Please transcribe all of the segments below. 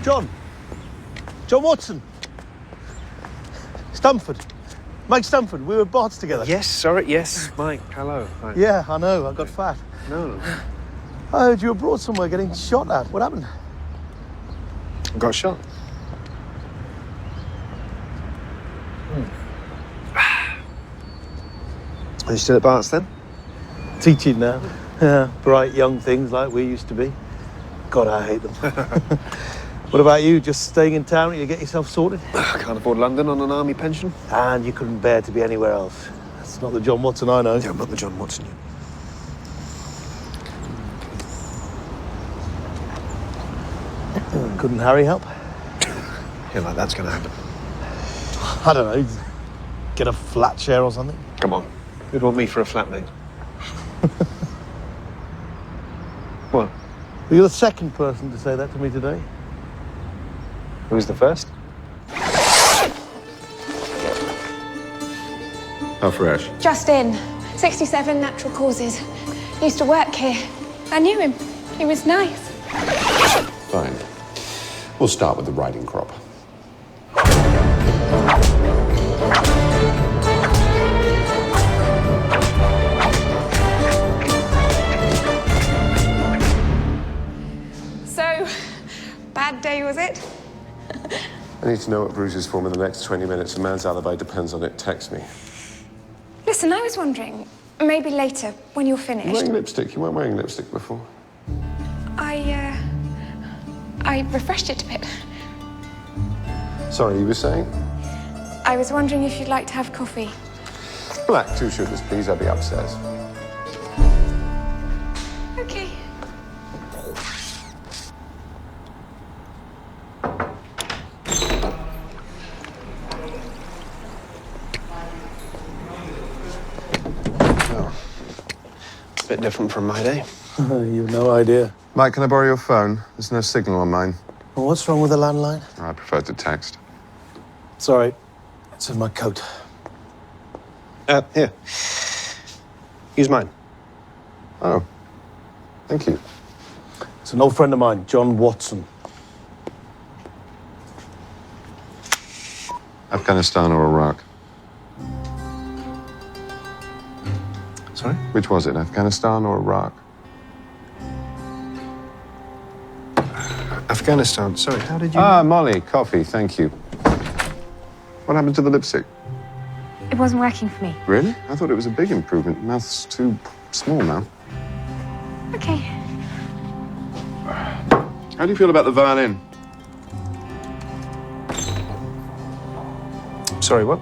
John. John Watson. Stamford. Mike Stamford. We were at Barts together. Yes, sorry. Yes, Mike. Hello. Hi. Yeah, I know. I got fat. No. I heard you were abroad somewhere getting shot at. What happened? I got shot. Are you still at Barts then? Teaching now. Yeah, bright young things like we used to be. God, I hate them. What about you? Just staying in town till you get yourself sorted? I can't afford London on an army pension. And you couldn't bear to be anywhere else. That's not the John Watson I know. Yeah, I'm not the John Watson. Couldn't Harry help? Yeah, like that's going to happen. I don't know. Get a flat share or something? Come on. Who'd want me for a flatmate? What? Well, you're the second person to say that to me today. Who's the first? How fresh? Just in. 67 natural causes. Used to work here. I knew him. He was nice. Fine. We'll start with the riding crop. So, bad day was it? I need to know what Bruce is for in the next 20 minutes. A man's alibi depends on it. Text me. Listen, I was wondering, maybe later, when you're You're finished. wearing lipstick. You weren't wearing lipstick before. I refreshed it a bit. Sorry, you were saying? I was wondering if you'd like to have coffee. Black, 2 sugars, please. I'll be upstairs. Okay. Oh. A bit different from my day. You've no idea. Mike, can I borrow your phone? There's no signal on mine. Well, what's wrong with the landline? I prefer to text. Sorry. It's in my coat. Here. Use mine. Oh. Thank you. It's an old friend of mine, John Watson. Afghanistan or Iraq? Sorry? Which was it, Afghanistan or Iraq? Afghanistan. Sorry, how did you... Ah, Molly, coffee, thank you. What happened to the lipstick? It wasn't working for me. Really? I thought it was a big improvement. Mouth's too small now. Okay. How do you feel about the violin? Sorry, what?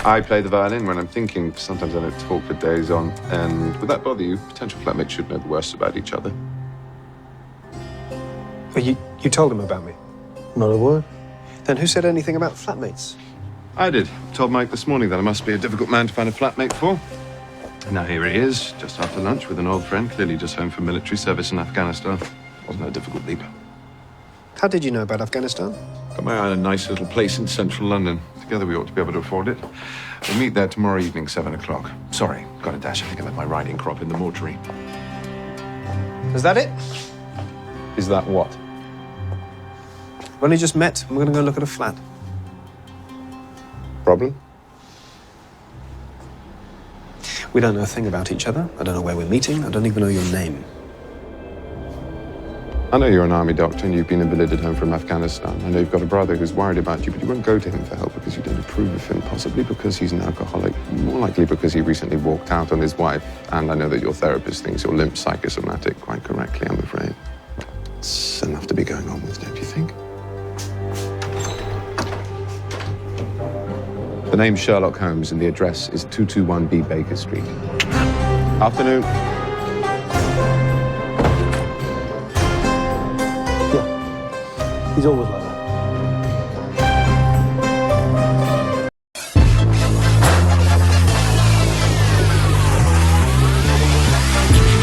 I play the violin when I'm thinking. Sometimes I don't talk for days on. And would that bother you? Potential flatmates should know the worst about each other. Well, you told him about me. Not a word. Then who said anything about flatmates? I did. Told Mike this morning that I must be a difficult man to find a flatmate for. And now here he is, just after lunch with an old friend, clearly just home from military service in Afghanistan. Wasn't a difficult leap. How did you know about Afghanistan? Got my eye on a nice little place in central London. Together we ought to be able to afford it. We'll meet there tomorrow evening, 7 o'clock. Sorry, got a dash. I think I left my riding crop in the mortuary. Is that it? Is that what? We've only just met, and we're going to go look at a flat. Problem? We don't know a thing about each other. I don't know where we're meeting. I don't even know your name. I know you're an army doctor and you've been invalided home from Afghanistan. I know you've got a brother who's worried about you, but you won't go to him for help because you don't approve of him, possibly because he's an alcoholic, more likely because he recently walked out on his wife. And I know that your therapist thinks you're limp psychosomatic, quite correctly, I'm afraid. It's enough to be going on with, don't you think? The name's Sherlock Holmes and the address is 221B Baker Street. Afternoon. Yeah. He's always like that.